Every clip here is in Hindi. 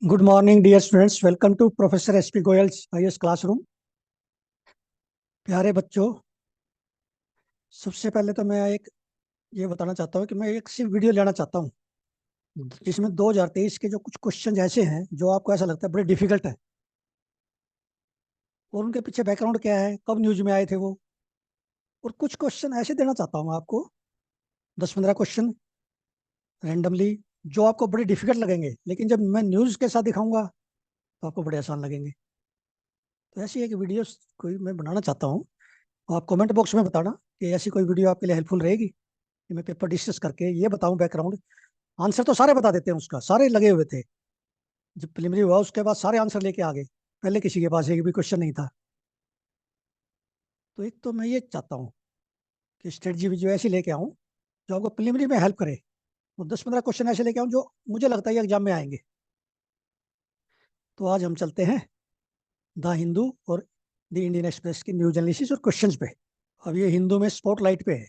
Good morning dear students, welcome to professor S P Goyal's IAS classroom. प्यारे बच्चों, सबसे पहले तो मैं एक ये बताना चाहता हूँ कि मैं एक सिर्फ वीडियो लेना चाहता हूँ जिसमें 2023 के जो कुछ क्वेश्चन ऐसे हैं जो आपको ऐसा लगता है बड़े डिफिकल्ट है, और उनके पीछे बैकग्राउंड क्या है, कब न्यूज में आए थे वो। और कुछ क्वेश्चन ऐसे देना चाहता हूँ आपको, 10-15 क्वेश्चन रैंडमली, जो आपको बड़े डिफिकल्ट लगेंगे, लेकिन जब मैं न्यूज के साथ दिखाऊंगा तो आपको बड़े आसान लगेंगे। तो ऐसी एक वीडियो कोई मैं बनाना चाहता हूँ। आप कमेंट बॉक्स में बताना कि ऐसी कोई वीडियो आपके लिए हेल्पफुल रहेगी कि मैं पेपर डिस्कस करके ये बताऊं बैकग्राउंड। आंसर तो सारे बता देते हैं, उसका सारे लगे हुए थे। जब प्रीलिमिनरी हुआ उसके बाद सारे आंसर लेके आ गए, पहले किसी के पास एक भी क्वेश्चन नहीं था। तो एक तो मैं ये चाहता हूँ कि स्ट्रेटजी भी जो ऐसी लेके आऊँ जो आपको प्रीलिमिनरी में हेल्प करे, और 10-15 क्वेश्चन ऐसे लेके आऊँ जो मुझे लगता है एग्जाम में आएंगे। तो आज हम चलते हैं द हिंदू और द इंडियन एक्सप्रेस की न्यूज एनालिसिस और क्वेश्चंस पे। अब ये हिंदू में स्पॉटलाइट पे है,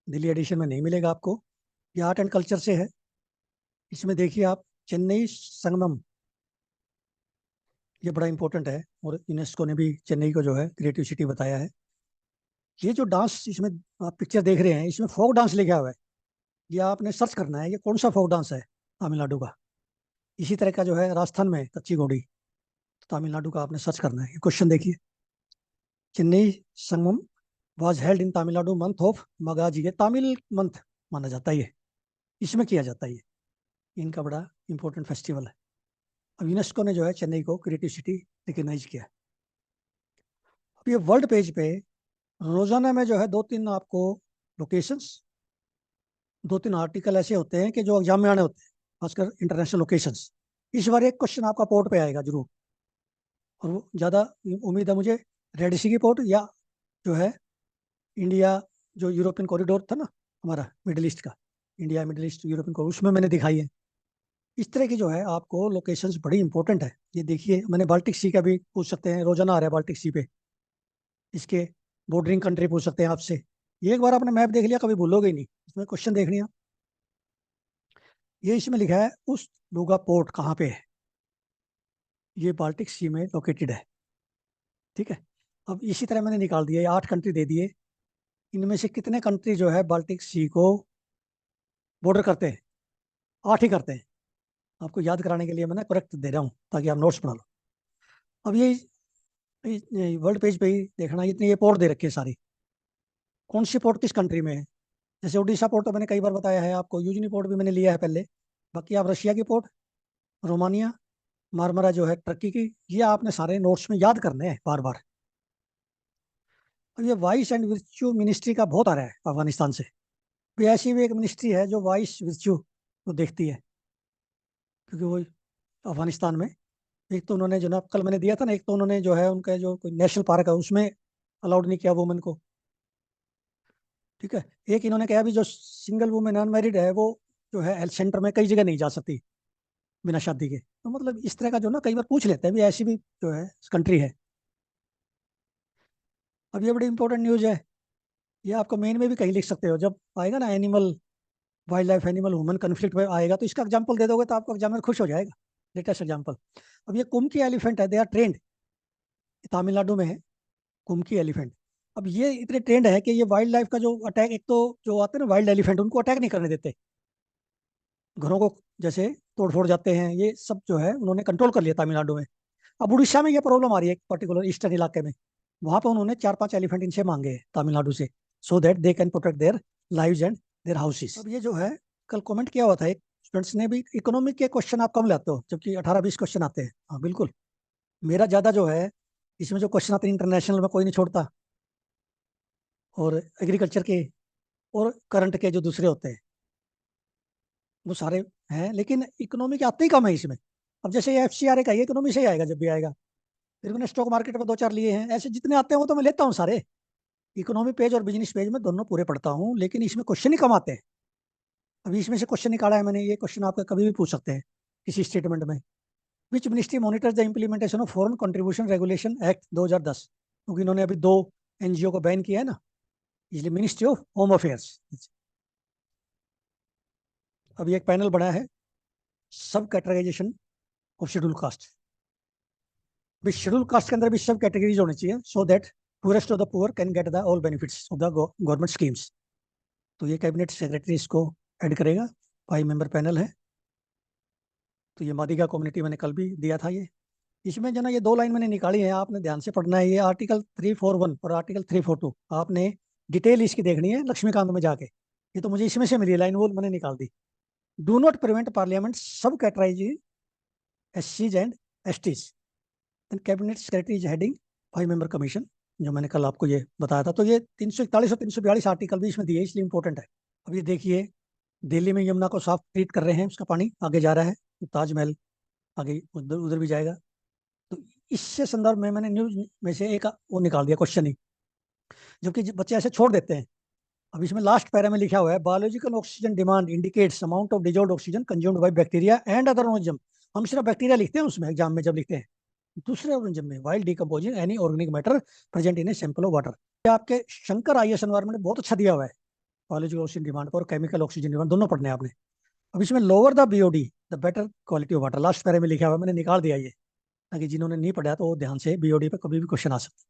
दिल्ली एडिशन में नहीं मिलेगा आपको। ये आर्ट एंड कल्चर से है। इसमें देखिए आप, चेन्नई संगमम, ये बड़ा इंपॉर्टेंट है और यूनेस्को ने भी चेन्नई को जो है क्रिएटिव सिटी बताया है। ये जो डांस इसमें आप पिक्चर देख रहे हैं, इसमें फोक डांस लिखा हुआ है। ये आपने सर्च करना है ये कौन सा फोक डांस है तमिलनाडु का। इसी तरह का जो है राजस्थान में कच्ची घोड़ी, तो तमिलनाडु का आपने सर्च करना है। ये क्वेश्चन देखिए, Chennai Sangamam was held in Tamil Nadu month of Margazhi. ये तमिल मंथ माना जाता है, ये इसमें किया जाता है। ये इनका बड़ा इंपॉर्टेंट फेस्टिवल है। अब यूनेस्को ने जो है चेन्नई को क्रिएटिव सिटी रिकग्नाइज किया। अब ये वर्ल्ड पेज पे रोजाना में जो है दो तीन आपको लोकेशंस, दो तीन आर्टिकल ऐसे होते हैं कि जो एग्जाम में आने होते हैं, खासकर इंटरनेशनल लोकेशंस। इस बार एक क्वेश्चन आपका पोर्ट पे आएगा जरूर, और वो ज़्यादा उम्मीद है मुझे रेड सी की पोर्ट, या जो है इंडिया, जो यूरोपियन कॉरिडोर था ना हमारा मिडिल ईस्ट का, India middle east European corridor, उसमें मैंने दिखाई है। इस तरह की जो है आपको लोकेशंस बड़ी इंपॉर्टेंट है। ये देखिए, मैंने बाल्टिक सी का भी पूछ सकते हैं, रोजाना आ रहा है बाल्टिक सी पे। इसके बॉर्डरिंग कंट्री पूछ सकते हैं आपसे। ये एक बार आपने मैप देख लिया कभी भूलोगे ही नहीं, इसमें क्वेश्चन देख लिया। ये इसमें लिखा है उस लुगा पोर्ट कहाँ पे है, ये बाल्टिक सी में लोकेटेड है। ठीक है। अब इसी तरह मैंने निकाल दिया, ये 8 कंट्री दे दिए। इनमें से कितने कंट्री जो है बाल्टिक सी को बॉर्डर करते हैं? 8 ही करते हैं। आपको याद कराने के लिए मैंने करेक्ट दे रहा हूँ ताकि आप नोट्स बना लो। अब ये वर्ल्ड पेज पे ही देखना, इतनी ये पोर्ट दे रखी है सारी, कौन सी पोर्ट किस कंट्री में है। जैसे उड़ीसा पोर्ट तो मैंने कई बार बताया है आपको, यूजनी पोर्ट भी मैंने लिया है पहले। बाकी आप रशिया की पोर्ट, रोमानिया, मारमरा जो है टर्की की, ये आपने सारे नोट्स में याद करने हैं बार बार। और ये वाइस एंड वर्च्यू मिनिस्ट्री का बहुत आ रहा है अफगानिस्तान से भी। ऐसी भी एक मिनिस्ट्री है जो वाइस वर्च्यू को देखती है, क्योंकि वो अफगानिस्तान में, एक तो उन्होंने जो ना कल मैंने दिया था ना, एक तो उन्होंने जो है उनका जो कोई नेशनल पार्क है उसमें अलाउड नहीं किया वुमेन को। ठीक है। एक इन्होंने कहा भी जो सिंगल वुमेन अनमेरिड है वो जो है हेल्थ सेंटर में कई जगह नहीं जा सकती बिना शादी के। तो मतलब इस तरह का जो ना कई बार पूछ लेते हैं भी, ऐसी भी जो है कंट्री है। अब ये बड़ी इंपॉर्टेंट न्यूज है। ये आपको मेन में भी कहीं लिख सकते हो, जब आएगा ना animal, wild life animal human conflict में आएगा तो इसका एग्जाम्पल दे दोगे तो आपको एग्जामिनर खुश हो जाएगा। लेटेस्ट एग्जाम्पल, अब ये कुम्की एलिफेंट है, दे आर ट्रेंड, तमिलनाडु में है कुम्की एलिफेंट। अब ये इतने ट्रेंड है कि ये वाइल्ड लाइफ का जो अटैक, एक तो जो आते हैं ना वाइल्ड एलिफेंट, उनको अटैक नहीं करने देते, घरों को जैसे तोड़ फोड़ जाते हैं, ये सब जो है उन्होंने कंट्रोल कर लिया तमिलनाडु में। अब उड़ीसा में ये प्रॉब्लम आ रही है, पर्टिकुलर ईस्टर्न इलाके में। वहां पर उन्होंने 4-5 एलिफेंट इनसे मांगे हैं तमिलनाडु से, so that they can protect their lives and their houses. अब ये जो है, कल कमेंट किया हुआ था एक स्टूडेंट्स ने भी, इकोनॉमिक के क्वेश्चन आप कम लाते हो जबकि 18-20 क्वेश्चन आते हैं। हाँ बिल्कुल, मेरा ज्यादा जो है, इसमें जो क्वेश्चन आते हैं इंटरनेशनल में कोई नहीं छोड़ता, और एग्रीकल्चर के और करंट के जो दूसरे होते हैं वो सारे हैं, लेकिन इकोनॉमी के आते ही कम है इसमें। अब जैसे ये FCRA का, ये इकोनॉमी से ही आएगा जब भी आएगा। फिर मैंने स्टॉक मार्केट में 2-4 लिए हैं, ऐसे जितने आते हैं वो तो मैं लेता हूँ सारे। इकोनॉमी पेज और बिजनेस पेज में दोनों पूरे पढ़ता हूँ, लेकिन इसमें क्वेश्चन ही कम आते हैं। अभी इसमें से क्वेश्चन निकाला है मैंने, ये क्वेश्चन आपका कभी भी पूछ सकते हैं किसी स्टेटमेंट में। Which ministry monitors the implementation of foreign contribution regulation act 2010, क्योंकि इन्होंने अभी 2 NGO को बैन किया है ना, इसलिए मिनिस्ट्री ऑफ होम अफेयर्स। अभी एक पैनल बना है sub categorisation of schedule caste. Schedule caste के अंदर भी सब कैटेगरीज होनी चाहिए, so that poorest of the poor can get the all benefits of the government schemes. तो ये कैबिनेट सेक्रेटरी इसको ऐड करेगा। 5 मेंबर पैनल है। तो ये मादिगा कम्युनिटी मैंने कल भी दिया था। ये इसमें जो ना ये 2 लाइन मैंने निकाली है, आपने ध्यान से पढ़ना है। ये आर्टिकल 341 और आर्टिकल 342 आपने डिटेल इसकी देखनी है लक्ष्मीकांत में जाके। ये तो मुझे इसमें से मिली लाइन, वो मैंने निकाल दी। Do not prevent parliament sub categorise SCs and STs। Then cabinet secretary is heading 5 member commission, जो मैंने कल आपको ये बताया था। तो ये 341 और 342 आर्टिकल भी इसमें दिए, इसलिए इंपॉर्टेंट है। अब ये देखिए, दिल्ली में यमुना को साफ ट्रीट कर रहे हैं, उसका पानी आगे जा रहा है, ताजमहल आगे उधर उधर भी जाएगा। तो इससे संदर्भ में मैंने न्यूज में से एक वो निकाल दिया क्वेश्चन ही, जबकि बच्चे ऐसे छोड़ देते हैं। अब इसमें लास्ट पैरा में लिखा हुआ है, biological oxygen demand indicates amount of dissolved oxygen consumed by bacteria and other organism. हम सिर्फ बैक्टीरिया लिखते हैं उसमें एग्जाम में जब लिखते हैं, दूसरे ऑर्गेनिज्म में while decomposing any organic matter present in a sample of water. आपके शंकर IAS एनवायरमेंट बहुत अच्छा दिया हुआ है, बायोलॉजिकल ऑक्सीजन डिमांड और केमिकल ऑक्सीजन डिमांड दोनों पढ़ने आपने। अब इसमें lower the BOD the better quality of water, last पैरे में लिखा हुआ है, मैंने निकाल दिया ये, ताकि जिन्होंने नहीं पढ़ा तो वो ध्यान से BOD पे कभी भी क्वेश्चन आ सकता है।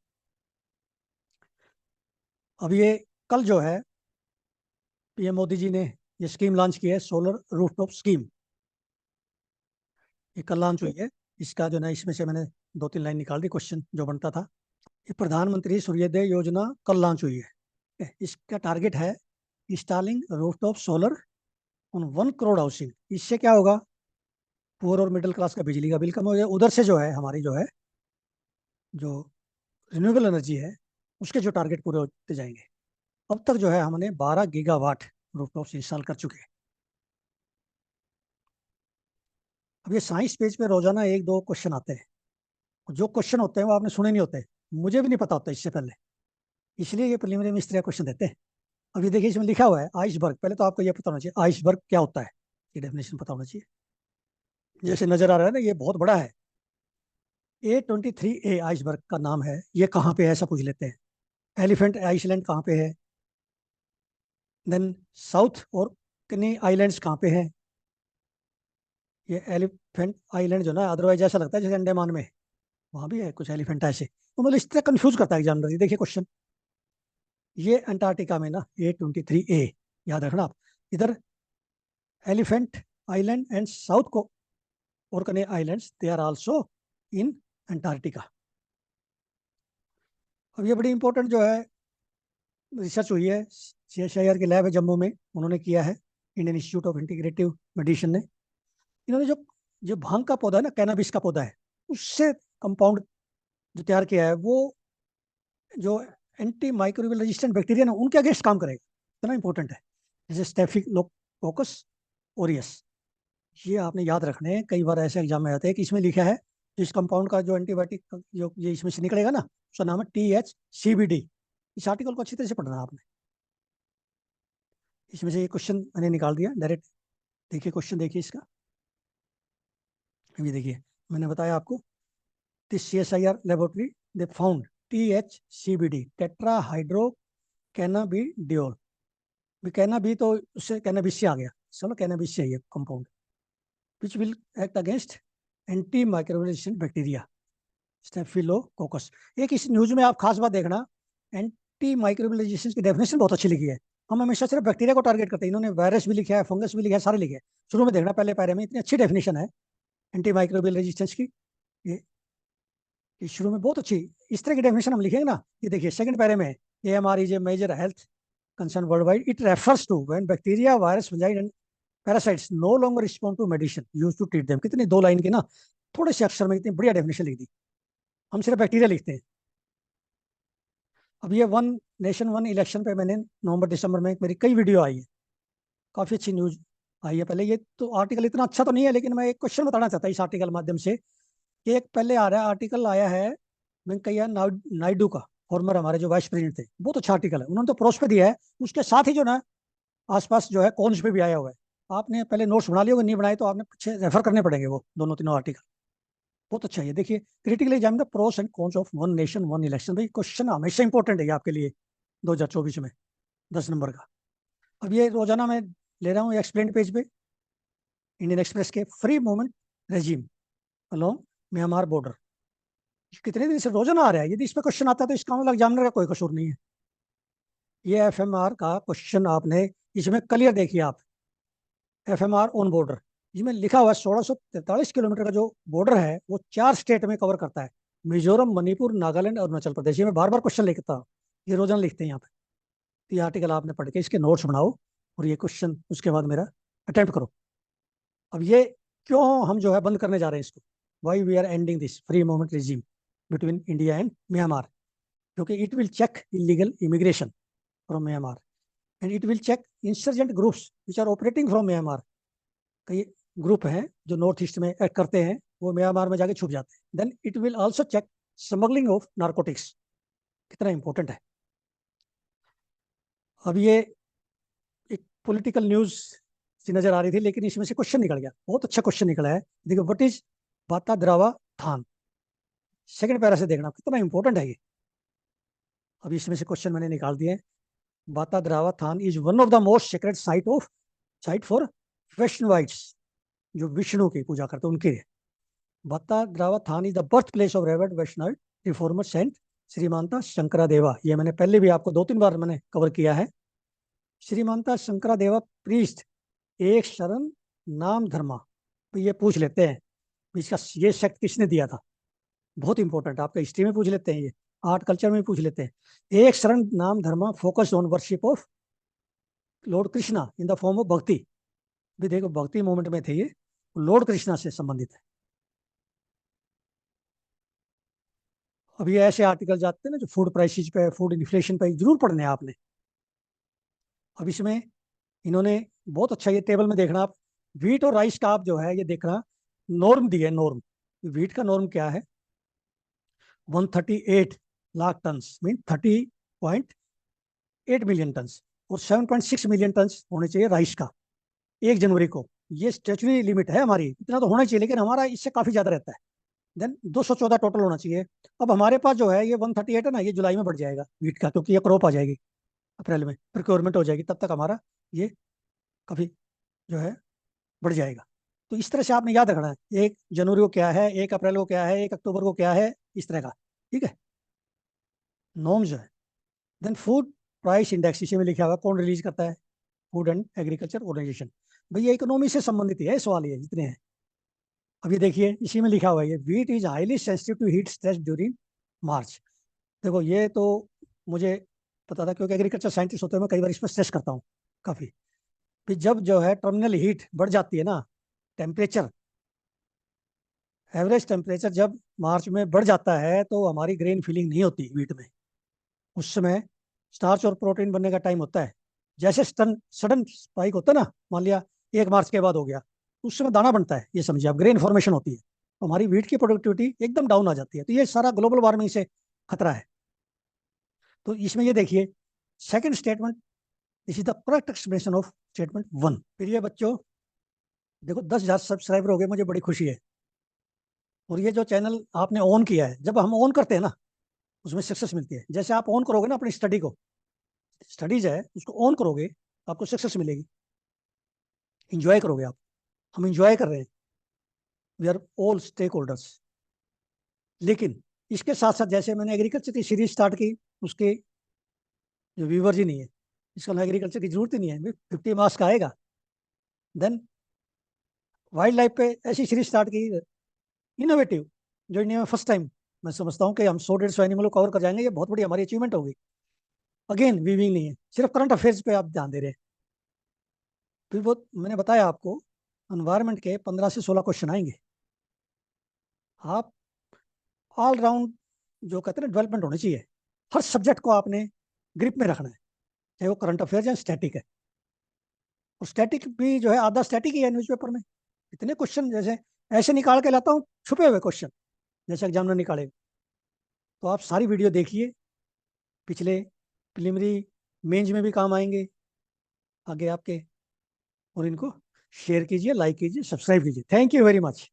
अब ये कल जो है PM मोदी जी ने ये स्कीम लॉन्च की है, सोलर रूफटॉप स्कीम। ये कल लॉन्च हुई है। इसका जो ना, इसमें से मैंने 2-3 लाइन निकाल दी, क्वेश्चन जो बनता था। ये प्रधानमंत्री सूर्योदय योजना कल लॉन्च हुई है। इसका टारगेट है installing rooftop solar on 1 crore housing. इससे क्या होगा, पुअर और मिडिल क्लास का बिजली का बिल कम हो जाए। उधर से जो है हमारी जो है जो रिन्यूएबल एनर्जी है, उसके जो टारगेट पूरे होते जाएंगे। अब तक जो है हमने 12 गीगावाट रूफटॉप्स इंस्टॉल कर चुके हैं। अब ये साइंस पेज पे रोजाना 1-2 क्वेश्चन आते हैं। जो क्वेश्चन होते हैं वो आपने सुने नहीं होते, मुझे भी नहीं पता होता इससे पहले, इसलिए ये प्रीलिमिनरी में इस तरह क्वेश्चन देते हैं। अब ये देखिए, इसमें लिखा हुआ है आइसबर्ग। पहले तो आपको ये पता होना चाहिए आइसबर्ग क्या होता है, ये डेफिनेशन पता होना चाहिए। जैसे नजर आ रहा है ना, ये बहुत बड़ा है। A23A आइसबर्ग का नाम है। ये कहाँ पे है ऐसा पूछ लेते हैं। एलिफेंट आइसलैंड कहाँ पे है, देन साउथ और किन्नी आइलैंड्स कहाँ पे है। ये एलिफेंट आइलैंड जो ना, अदरवाइज ऐसा लगता है जैसे अंडमान में, वहां भी है कुछ एलिफेंट ऐसे। तो मतलब इस तरह कंफ्यूज करता है एग्जामिनर। ये देखिए क्वेश्चन, ये अंटार्कटिका में ना A23A, याद रखना आप। इधर एलिफेंट आइलैंड एंड साउथ को और कने islands, they are also in Antarctica. अब ये बड़ी इंपॉर्टेंट जो है रिसर्च हुई है, CSIR की लैब है जम्मू में, उन्होंने किया है, Indian institute of integrative medicine ने। इन्होंने जो जो भांग का पौधा है ना, कैनाबिस का पौधा है, उससे कंपाउंड जो तैयार किया है, वो जो एंटी माइक्रोबियल रेजिस्टेंट बैक्टीरिया ना, उनके अगेंस्ट काम करेगा। इतना इंपॉर्टेंट है। जैसे स्टेफिलोकोकस ओरियस, ये आपने याद रखने हैं। कई बार ऐसे एग्जाम में आते हैं कि इसमें लिखा है इस कंपाउंड का जो एंटीबायोटिक जो ये इसमें से निकलेगा ना, उसका नाम है THCBD। इस आर्टिकल को अच्छी तरह से पढ़ना है आपने। इसमें से ये क्वेश्चन मैंने निकाल दिया डायरेक्ट। देखिए क्वेश्चन, देखिए इसका, ये देखिए, मैंने बताया आपको, this CSIR laboratory they found THCBD tetra hydro cannabidiol. कैनाबी तो उससे कैनाबिस से आ गया, चलो कैनाबिस से है ये compound, which will act against anti microbial bacteria staphylococcus. एक इस न्यूज में आप खास बात देखना, एंटी माइक्रोबियल रेजिस्टेंस की डेफिनेशन बहुत अच्छी लिखी है। हम हमेशा सिर्फ बैक्टीरिया को टारगेट करते हैं, इन्होंने वायरस भी लिखा है, फंगस भी लिखा है, सारे लिखे हैं। शुरू में देखना पहले पैरे में, इतनी अच्छी डेफिनेशन है एंटी माइक्रोबियल रेजिस्टेंस की। ये शुरू में बहुत अच्छी इस तरह की डेफिनेशन हम लिखेंगे ना। ये देखिए सेकंड पैरे में, AMR is a major health concern worldwide, it refers to when bacteria virus fungi and parasites no longer respond to medicine used to treat them. कितनी 2 लाइन की ना, थोड़े से अक्षर में इतनी बढ़िया डेफिनेशन लिख दी। हम सिर्फ बैक्टीरिया लिखते हैं। अब ये 1 नेशन 1 इलेक्शन पे मैंने नवंबर दिसंबर में मेरी कई वीडियो आई है, काफ़ी अच्छी न्यूज आई है। पहले ये तो आर्टिकल इतना अच्छा तो नहीं है, लेकिन मैं एक क्वेश्चन बताना चाहता हूँ इस आर्टिकल माध्यम से, कि एक पहले आ रहा है आर्टिकल आया है वेंकैया नायडू का, फॉर्मर हमारे जो वाइस प्रेसिडेंट थे, बहुत अच्छा आर्टिकल है, उन्होंने तो प्रोस पे दिया है। उसके साथ ही जो ना आसपास जो है कॉन्स पे भी आया हुआ है। आपने पहले नोट्स बना लिए होंगे, नहीं बनाए तो आपने पीछे रेफर करने पड़ेंगे वो दोनों तीनों आर्टिकल। बहुत अच्छा है ये, देखिए critically examine the pros and cons of 1 nation 1 election. भाई क्वेश्चन हमेशा इंपॉर्टेंट है आपके लिए 2024 में, 10 नंबर का। अब ये रोजाना मैं ले रहा हूँ एक्सप्लेन पेज पे, इंडियन एक्सप्रेस के free movement regime. Along Myanmar border. कितने दिन से रोजाना आ रहा है, यदि इस पे क्वेश्चन आता है तो इसका मतलब एग्जामिनर का कोई कसूर नहीं है। ये एफएमआर का क्वेश्चन आपने इसमें क्लियर देखिए आप, एफएमआर ऑन बॉर्डर, इसमें लिखा हुआ है 1643 किलोमीटर का जो बॉर्डर है वो 4 स्टेट में कवर करता है, मिजोरम, मणिपुर, नागालैंड, अरुणाचल प्रदेश। ये मैं बार बार क्वेश्चन लिखता हूँ, ये रोजाना लिखते हैं यहाँ पे। तो ये आर्टिकल आपने पढ़ के इसके नोट्स बनाओ और ये क्वेश्चन उसके बाद मेरा अटेम्प्ट करो। अब ये क्यों हम जो है बंद करने जा रहे हैं इसको, why we are ending this free movement regime between India and Myanmar, क्योंकि it will check illegal immigration from Myanmar and it will check insurgent groups which are operating from Myanmar. कई ग्रुप हैं जो नॉर्थ ईस्ट में एक्ट करते हैं, वो म्यांमार में जाके छुप जाते हैं। Then it will also check smuggling of narcotics. कितना इंपॉर्टेंट है। अब ये एक पॉलिटिकल न्यूज सी नजर आ रही थी, लेकिन इसमें से क्वेश्चन निकल गया, बहुत अच्छा क्वेश्चन निकला है। देखो, व्हाट इज बाता द्रावा थान, सेकंड पैरा से देखना कितना इंपॉर्टेंट है ये। अब इसमें से क्वेश्चन मैंने निकाल दिए। Batadrava Than is one of the most secret site for Vaishnavites, जो विष्णु की पूजा करते हैं उनके लिए। Batadrava Than is the birth place of revered Vaishnav reformer saint Srimanta Sankaradeva. ये मैंने पहले भी आपको 2-3 बार मैंने कवर किया है। श्रीमानता शंकरा देवा प्रीस्ट एक शरण नाम धर्मा। तो ये पूछ लेते हैं इसका ये सेक्ट किसने दिया था, बहुत इंपॉर्टेंट, आपका हिस्ट्री में पूछ लेते हैं, ये आर्ट कल्चर में पूछ लेते हैं। Ek Sarana Naam Dharma focus on worship of lord Krishna in the form of bhakti. भी देखो, भक्ति मूवमेंट में थे ये, लॉर्ड कृष्णा से संबंधित है। अब ये ऐसे आर्टिकल जाते हैं ना जो फूड प्राइसेस पे, फूड इन्फ्लेशन पे, जरूर पढ़ने हैं आपने। अब इसमें इन्होंने बहुत अच्छा ये टेबल में देखना आप, वीट और राइस का आप जो है ये देखना, नॉर्म दिए, नॉर्म वीट का नॉर्म क्या है, 138 lakh tonne, mean 30.8 million tonne, और 7.6 मिलियन टन होने चाहिए राइस का 1 जनवरी को। ये स्टेचुरी लिमिट है हमारी, इतना तो होना चाहिए, लेकिन हमारा इससे काफी ज्यादा रहता है। देन 214 टोटल होना चाहिए। अब हमारे पास जो है ये 138 है ना, ये जुलाई में बढ़ जाएगा वीट का, क्योंकि ये क्रॉप आ जाएगी अप्रैल में, प्रिक्योरमेंट हो जाएगी, तब तक हमारा ये काफी जो है बढ़ जाएगा। तो इस तरह से आपने याद रखना है, 1 जनवरी को क्या है, 1 अप्रैल को क्या है, 1 अक्टूबर को क्या है, इस तरह का। ठीक है, नॉर्म्स जो है। देन फूड प्राइस इंडेक्स, इसी में लिखा हुआ कौन रिलीज करता है, फूड एंड एग्रीकल्चर ऑर्गेनाइजेशन। भैया इकोनॉमी से संबंधित ही है सवाल, ये जितने हैं। अब ये देखिए इसी में लिखा हुआ है, ये wheat is highly sensitive to heat stress during March. देखो ये तो मुझे पता था, क्योंकि एग्रीकल्चर साइंटिस्ट होते हैं, मैं कई बार इस पर स्ट्रेस करता हूँ काफी। फिर जब जो है टर्मिनल हीट बढ़ जाती है ना, टेम्परेचर, एवरेज टेम्परेचर जब मार्च में बढ़ जाता है तो हमारी ग्रेन फीलिंग नहीं होती वीट में। उस समय स्टार्च और प्रोटीन बनने का टाइम होता है। जैसे सडन सडन स्पाइक होता है ना, मान लिया 1 मार्च के बाद हो गया, उस समय दाना बनता है, ये समझिए आप, ग्रेन फॉर्मेशन होती है, तो हमारी वीट की प्रोडक्टिविटी एकदम डाउन आ जाती है। तो ये सारा ग्लोबल वार्मिंग से खतरा है। तो इसमें ये देखिए, second statement, this is the correct explanation of statement 1। फिर ये बच्चों देखो, 10,000 सब्सक्राइबर हो गए, मुझे बड़ी खुशी है। और ये जो चैनल आपने ऑन किया है, जब हम ऑन करते हैं ना उसमें सक्सेस मिलती है। जैसे आप ऑन करोगे ना अपनी स्टडी को, स्टडीज है उसको ऑन करोगे, आपको सक्सेस मिलेगी, इंजॉय करोगे आप। हम इंजॉय कर रहे हैं, we are all stakeholders. लेकिन इसके साथ साथ जैसे मैंने एग्रीकल्चर की सीरीज स्टार्ट की, उसके जो व्यूवर्स ही नहीं है, इसको एग्रीकल्चर की जरूरत ही नहीं है, 50 मार्क्स का आएगा। देन वाइल्ड लाइफ पे ऐसी सीरीज स्टार्ट की, इनोवेटिव, जो इंडिया में फर्स्ट टाइम, मैं समझता हूँ कि हम 100-150 एनिमल को कवर कर जाएंगे, ये बहुत बड़ी हमारी अचीवमेंट होगी। अगेन वीविंग नहीं है, सिर्फ करंट अफेयर्स पे आप ध्यान दे रहे हैं। फिर वो मैंने बताया आपको, एनवायरनमेंट के 15 से 16 क्वेश्चन आएंगे। आप ऑल राउंड जो कहते हैं ना डेवलपमेंट होनी चाहिए, हर सब्जेक्ट को आपने ग्रिप में रखना है, चाहे वो करंट अफेयर्स या स्टैटिक है। और स्टैटिक भी जो है आधा स्टैटिक ही है न्यूज़पेपर में। इतने क्वेश्चन जैसे ऐसे निकाल के लाता हूँ, छुपे हुए क्वेश्चन जैसे एग्जामिनर निकाले। तो आप सारी वीडियो देखिए, पिछले प्रिलिमिनरी मेंस में भी काम आएंगे आगे आपके। और इनको शेयर कीजिए, लाइक कीजिए, सब्सक्राइब कीजिए। Thank you very much.